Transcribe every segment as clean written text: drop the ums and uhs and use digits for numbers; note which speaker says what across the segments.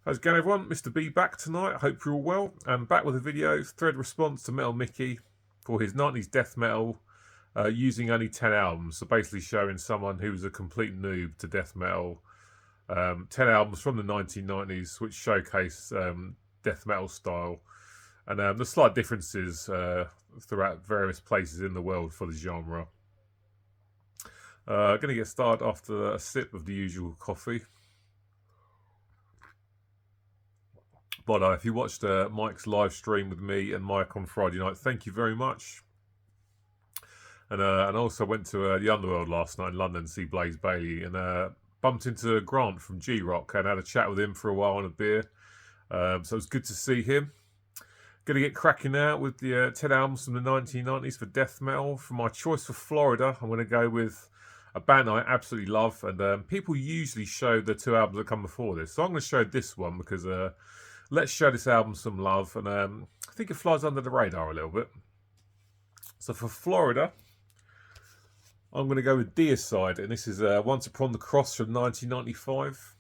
Speaker 1: How's it going, everyone? Mr. B back tonight. I hope you're all well. I'm back with a video, thread response to Metal Mickey for his 90s death metal using only 10 albums. So basically showing someone who was a complete noob to death metal. 10 albums from the 1990s which showcase death metal style. And the slight differences throughout various places in the world for the genre. Going to get started after a sip of the usual coffee. But if you watched Mike's live stream with me and Mike on Friday night, thank you very much. And also went to the Underworld last night in London to see Blaze Bailey and bumped into Grant from G-Rock and had a chat with him for a while on a beer. So it was good to see him. Going to get cracking out with the 10 albums from the 1990s for death metal. For my choice for Florida, I'm going to go with a band I absolutely love. And people usually show the 2 albums that come before this. So I'm going to show this one because let's show this album some love. And I think it flies under the radar a little bit. So for Florida, I'm going to go with Deicide. And this is Once Upon the Cross from 1995.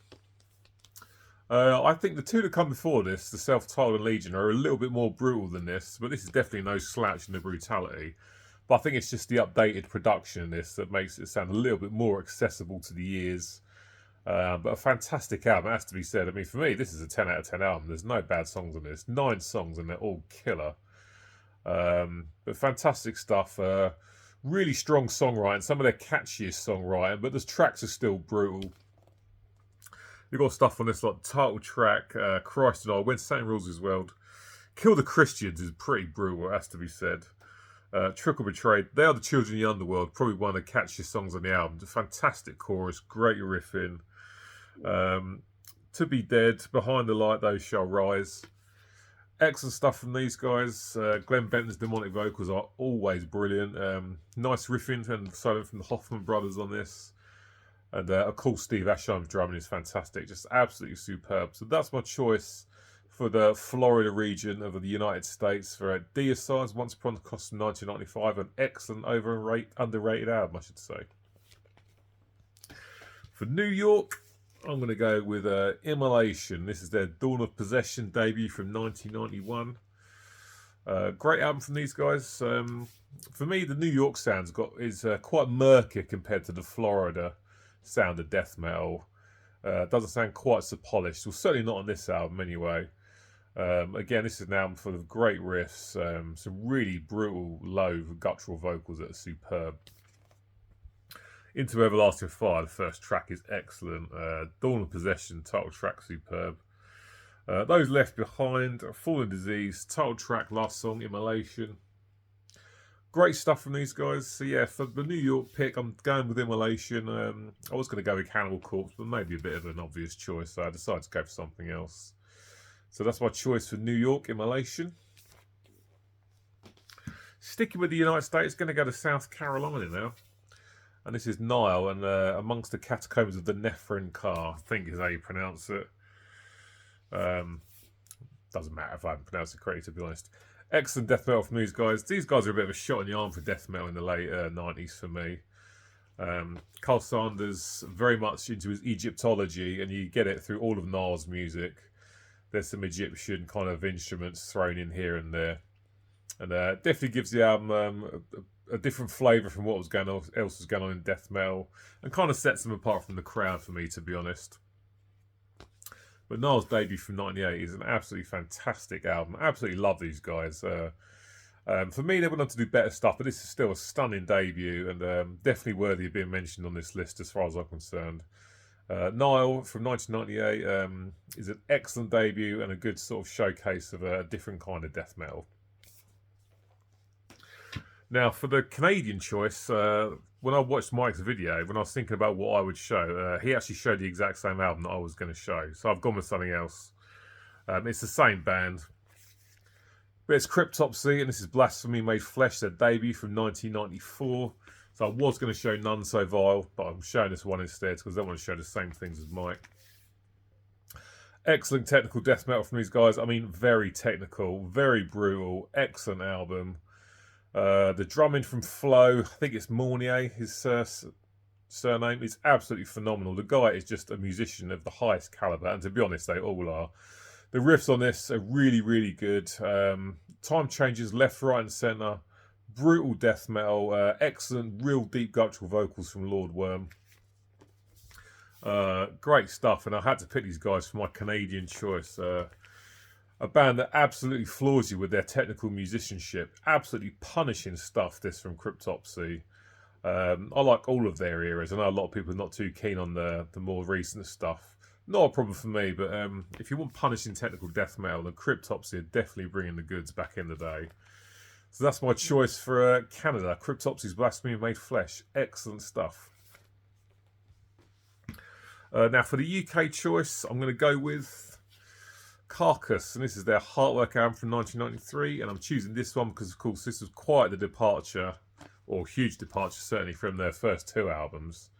Speaker 1: I think the 2 that come before this, the Self-Titled and Legion, are a little bit more brutal than this. But this is definitely no slouch in the brutality. But I think it's just the updated production in this that makes it sound a little bit more accessible to the ears. But a fantastic album, it has to be said. I mean, for me, this is a 10 out of 10 album. There's no bad songs on this. 9 songs and they're all killer. But fantastic stuff. Really strong songwriting. Some of their catchiest songwriting, but the tracks are still brutal. You've got stuff on this like title track, Christ and I, When Satan Rules His World. Kill the Christians is pretty brutal, it has to be said. Trickle Betrayed, They Are the Children of the Underworld, probably one of the catchiest songs on the album. A fantastic chorus, great riffing. To Be Dead, Behind the Light Those Shall Rise. Excellent stuff from these guys. Glenn Benton's demonic vocals are always brilliant. Nice riffing and solo from the Hoffman brothers on this. And of course Steve Asheim's drumming is fantastic, just absolutely superb. So that's my choice for the Florida region of the United States for Deicide, Once Upon the Cross from 1995. An excellent, underrated album, I should say. For New York, I'm going to go with Immolation. This is their Dawn of Possession debut from 1991. Great album from these guys. For me, the New York sound is quite murky compared to the Florida sound of death metal. Doesn't sound quite so polished. Well, certainly not on this album anyway. Again, this is an album full of great riffs, some really brutal, low, guttural vocals that are superb. Into Everlasting Fire, the first track is excellent. Dawn of Possession, title track, superb. Those Left Behind, Fallen Disease, title track, last song, Immolation. Great stuff from these guys. So yeah, for the New York pick, I'm going with Immolation. I was going to go with Cannibal Corpse, but maybe a bit of an obvious choice, so I decided to go for something else. So that's my choice for New York, Immolation. Sticking with the United States, going to go to South Carolina now. And this is Nile, and Amongst the Catacombs of the Nephren Car, I think is how you pronounce it. Doesn't matter if I haven't pronounced it correctly, to be honest. Excellent death metal from these guys. These guys are a bit of a shot in the arm for death metal in the late 90s for me. Carl Sanders, very much into his Egyptology, and you get it through all of Nile's music. There's some Egyptian kind of instruments thrown in here and there. And definitely gives the album a different flavour from what else was going on in death metal, and kind of sets them apart from the crowd for me, to be honest. But Nile's debut from '98 is an absolutely fantastic album. I absolutely love these guys. For me, they went on to do better stuff, but this is still a stunning debut and definitely worthy of being mentioned on this list as far as I'm concerned. Nile from 1998 is an excellent debut and a good sort of showcase of a different kind of death metal. Now, for the Canadian choice, when I watched Mike's video, when I was thinking about what I would show, he actually showed the exact same album that I was going to show. So I've gone with something else. It's the same band. But it's Cryptopsy, and this is Blasphemy Made Flesh, their debut from 1994. So I was going to show None So Vile, but I'm showing this one instead because I don't want to show the same things as Mike. Excellent technical death metal from these guys. I mean, very technical, very brutal, excellent album. The drumming from Flo, I think it's Mournier, his surname. It's absolutely phenomenal. The guy is just a musician of the highest caliber, and to be honest, they all are. The riffs on this are really, really good. Time changes left, right, and centre. Brutal death metal. Excellent, real deep guttural vocals from Lord Worm. Great stuff, and I had to pick these guys for my Canadian choice. A band that absolutely floors you with their technical musicianship. Absolutely punishing stuff, this from Cryptopsy. I like all of their eras. I know a lot of people are not too keen on the more recent stuff. Not a problem for me, but if you want punishing technical death metal, then Cryptopsy are definitely bringing the goods back in the day. So that's my choice for Canada. Cryptopsy's Blasphemy Made Flesh. Excellent stuff. Now for the UK choice, I'm going to go with Carcass, and this is their Heartwork album from 1993, and I'm choosing this one because, of course, this was quite the departure, or huge departure certainly, from their first two albums.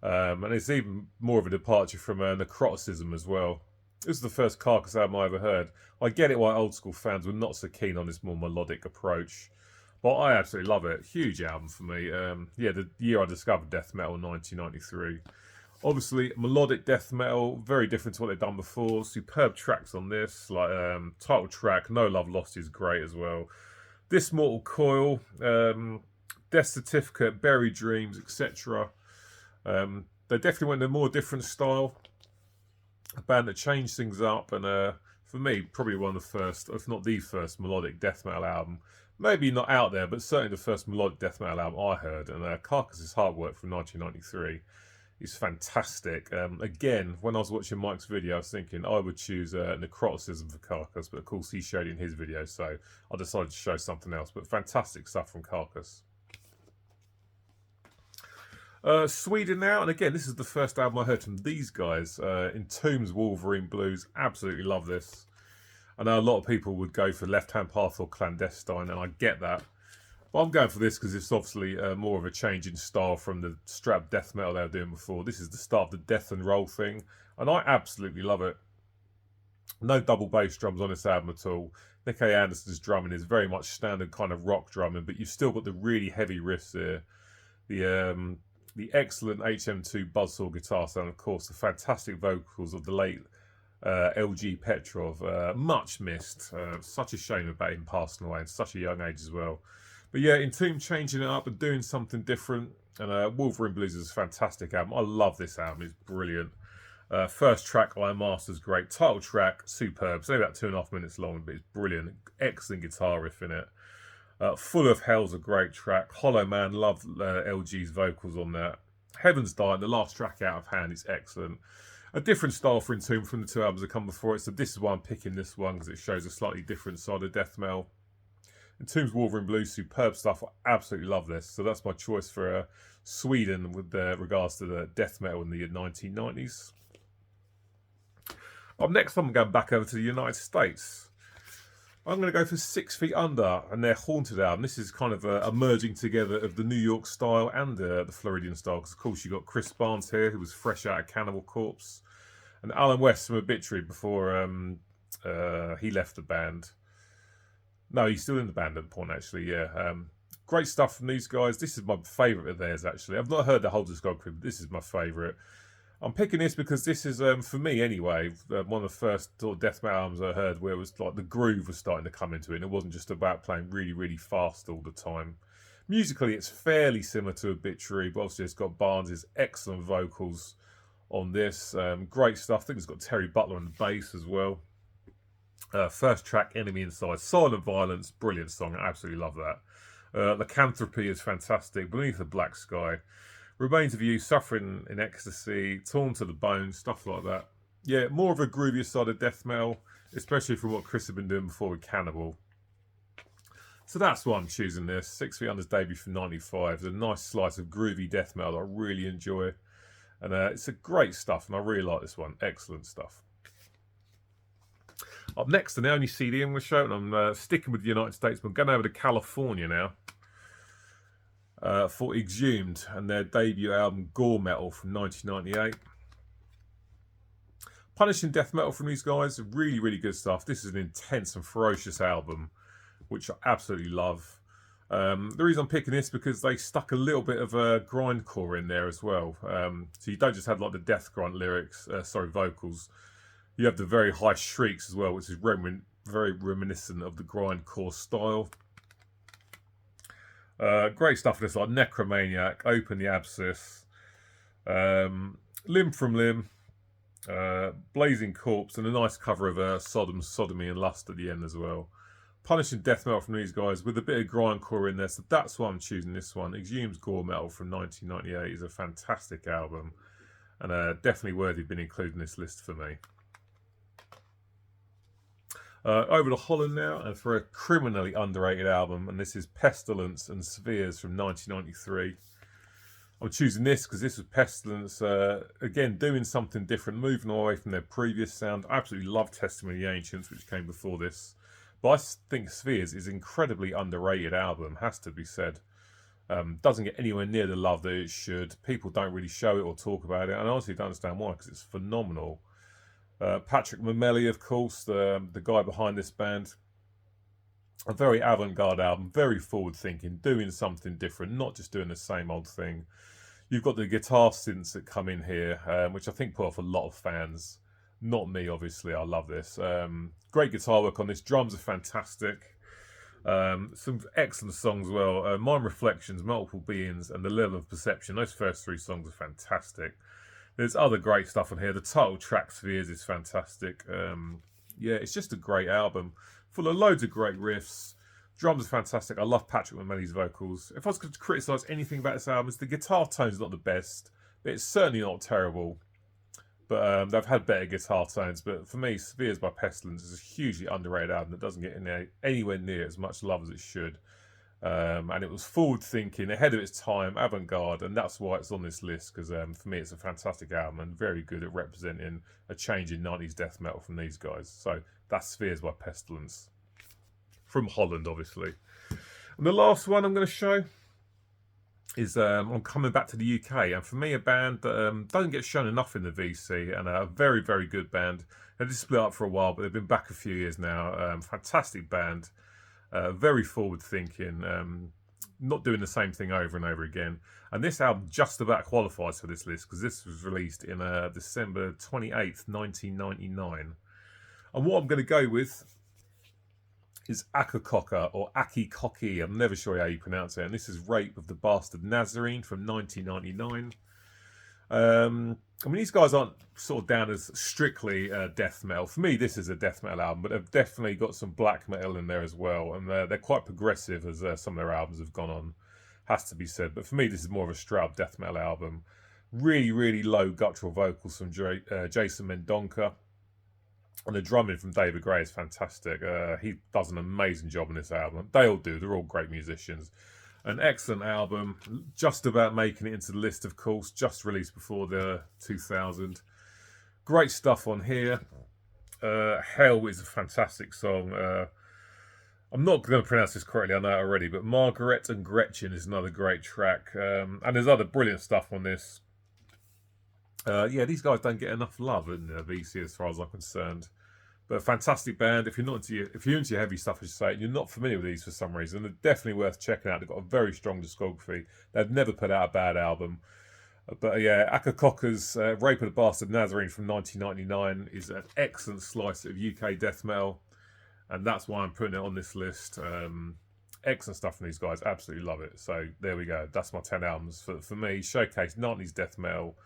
Speaker 1: And it's even more of a departure from Necroticism as well. This is the first Carcass album I ever heard. I get it why old school fans were not so keen on this more melodic approach, but I absolutely love it. Huge album for me. Yeah, the year I discovered death metal, 1993. Obviously, melodic death metal, very different to what they've done before. Superb tracks on this, like title track, No Love Lost is great as well. This Mortal Coil, Death Certificate, Buried Dreams, etc. They definitely went in a more different style. A band that changed things up, and for me, probably one of the first, if not the first, melodic death metal album. Maybe not out there, but certainly the first melodic death metal album I heard. And Carcass's Heartwork from 1993. Is fantastic. Again, when I was watching Mike's video, I was thinking I would choose Necroticism for Carcass, but of course he showed it in his video, so I decided to show something else. But fantastic stuff from Carcass. Sweden now, and again, this is the first album I heard from these guys. Entombed's Wolverine Blues, absolutely love this. I know a lot of people would go for Left Hand Path or Clandestine, and I get that. But I'm going for this because it's obviously more of a change in style from the strap death metal they were doing before. This is the start of the death and roll thing, and I absolutely love it. No double bass drums on this album at all. Nick A. Anderson's drumming is very much standard kind of rock drumming, but you've still got the really heavy riffs here. The excellent HM2 buzzsaw guitar sound, of course, the fantastic vocals of the late LG Petrov. Much missed. Such a shame about him passing away at such a young age as well. But yeah, Entombed changing it up and doing something different. And Wolverine Blues is a fantastic album. I love this album. It's brilliant. First track, I Am Master's great. Title track, superb. It's only about 2.5 minutes long, but it's brilliant. Excellent guitar riff in it. Full of Hell's a great track. Hollow Man, love LG's vocals on that. Heaven's Dying, the last track out of hand, is excellent. A different style for Entombed from the two albums that come before it, so this is why I'm picking this one, because it shows a slightly different side of death metal. Entombed's Wolverine Blues, superb stuff. I absolutely love this. So that's my choice for Sweden with regards to the death metal in the 1990s. Up next, I'm going back over to the United States. I'm going to go for 6 Feet Under and their Haunted album. This is kind of a merging together of the New York style and the Floridian style. Because, of course, you got Chris Barnes here, who was fresh out of Cannibal Corpse, and Alan West from Obituary before he left the band. No, he's still in the band at the point, actually, yeah. Great stuff from these guys. This is my favourite of theirs, actually. I've not heard the whole discography, but this is my favourite. I'm picking this because this is, for me anyway, one of the first sort of death metal albums I heard where it was like the groove was starting to come into it, and it wasn't just about playing really, really fast all the time. Musically, it's fairly similar to Obituary, but obviously it's got Barnes' excellent vocals on this. Great stuff. I think it's got Terry Butler on the bass as well. First track, Enemy Inside. Silent Violence, brilliant song. I absolutely love that. Lycanthropy is fantastic. Beneath the Black Sky. Remains of You, Suffering in Ecstasy, Torn to the Bone, stuff like that. Yeah, more of a groovier side of death metal, especially from what Chris had been doing before with Cannibal. So that's why I'm choosing this. 6 Feet Under's debut from 95. It's a nice slice of groovy death metal that I really enjoy. And it's a great stuff, and I really like this one. Excellent stuff. Up next, and the only CD I'm going to show, and I'm sticking with the United States, but I'm going over to California now for Exhumed and their debut album Gore Metal from 1998. Punishing death metal from these guys, really, really good stuff. This is an intense and ferocious album, which I absolutely love. The reason I'm picking this because they stuck a little bit of a grindcore in there as well. So you don't just have like the death grunt lyrics, vocals. You have the very high shrieks as well, which is very reminiscent of the grindcore style. Great stuff in this, like Necromaniac, Open the Abscess, Limb from Limb, Blazing Corpse, and a nice cover of Sodom, Sodomy and Lust at the end as well. Punishing death metal from these guys with a bit of grindcore in there, so that's why I'm choosing this one. Exhumes Gore Metal from 1998 is a fantastic album, and definitely worthy of being included in this list for me. Over to Holland now, and for a criminally underrated album, and this is Pestilence and Spheres from 1993. I'm choosing this because this was Pestilence, again, doing something different, moving away from their previous sound. I absolutely love Testimony of the Ancients, which came before this. But I think Spheres is an incredibly underrated album, has to be said. Doesn't get anywhere near the love that it should. People don't really show it or talk about it, and I honestly don't understand why, because it's phenomenal. Patrick Mameli, of course, the guy behind this band. A very avant-garde album, very forward-thinking, doing something different, not just doing the same old thing. You've got the guitar synths that come in here, which I think put off a lot of fans. Not me, obviously. I love this. Great guitar work on this. Drums are fantastic. Some excellent songs as well. Mind Reflections, Multiple Beings, and The Level of Perception. Those first three songs are fantastic. There's other great stuff on here. The title track, Spheres, is fantastic. Yeah, it's just a great album. Full of loads of great riffs. Drums are fantastic. I love Patrick Mameli's vocals. If I was going to criticise anything about this album, it's the guitar tone's not the best. But it's certainly not terrible. But they've had better guitar tones. But for me, Spheres by Pestilence is a hugely underrated album that doesn't get anywhere near as much love as it should. And it was forward-thinking, ahead of its time, avant-garde, and that's why it's on this list, because for me it's a fantastic album and very good at representing a change in 90s death metal from these guys. So that's Spheres by Pestilence. From Holland, obviously. And the last one I'm going to show is I'm coming back to the UK, and for me a band that doesn't get shown enough in the VC, and a very, very good band. They just split up for a while, but they've been back a few years now. Fantastic band. Very forward thinking, not doing the same thing over and over again. And this album just about qualifies for this list because this was released in December 28th, 1999. And what I'm going to go with is Akikoki, or Akikoki. I'm never sure how you pronounce it. And this is Rape of the Bastard Nazarene from 1999. I mean, these guys aren't sort of down as strictly death metal. For me, this is a death metal album, but they've definitely got some black metal in there as well. And they're quite progressive as some of their albums have gone on, has to be said. But for me, this is more of a straight up death metal album. Really, really low guttural vocals from Jason Mendonca. And the drumming from David Gray is fantastic. He does an amazing job on this album. They all do. They're all great musicians. An excellent album, just about making it into the list, of course, just released before the 2000. Great stuff on here. Hell is a fantastic song. I'm not going to pronounce this correctly, I know it already, but Margaret and Gretchen is another great track. And there's other brilliant stuff on this. Yeah, these guys don't get enough love in VC as far as I'm concerned. But a fantastic band. If you're into heavy stuff, as you say, and you're not familiar with these for some reason, they're definitely worth checking out. They've got a very strong discography. They've never put out a bad album. But yeah, Akikoki's Rape of the Bastard Nazarene from 1999 is an excellent slice of UK death metal. And that's why I'm putting it on this list. Excellent stuff from these guys. Absolutely love it. So there we go. That's my 10 albums for me. Showcase 90s death metal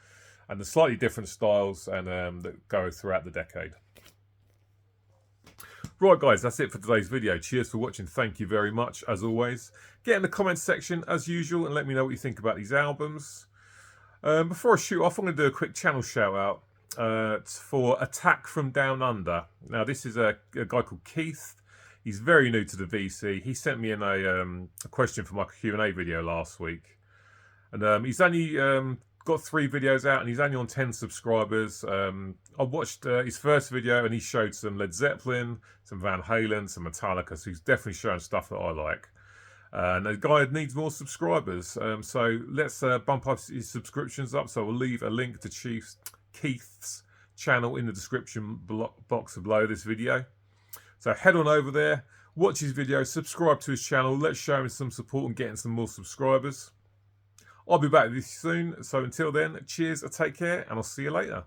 Speaker 1: and the slightly different styles and that go throughout the decade. Right guys, that's it for today's video. Cheers for watching. Thank you very much, as always. Get in the comments section, as usual, and let me know what you think about these albums. Before I shoot off, I'm going to do a quick channel shout out for Attack from Down Under. Now, this is a guy called Keith. He's very new to the VC. He sent me in a question for my Q&A video last week. And he's only got 3 videos out and he's only on 10 subscribers. I watched his first video and he showed some Led Zeppelin, some Van Halen, some Metallica. So he's definitely showing stuff that I like. And the guy needs more subscribers. So let's bump up his subscriptions up. So we'll leave a link to Keith's channel in the description box below this video. So head on over there. Watch his videos, subscribe to his channel. Let's show him some support and getting some more subscribers. I'll be back with you soon. So until then, cheers, take care, and I'll see you later.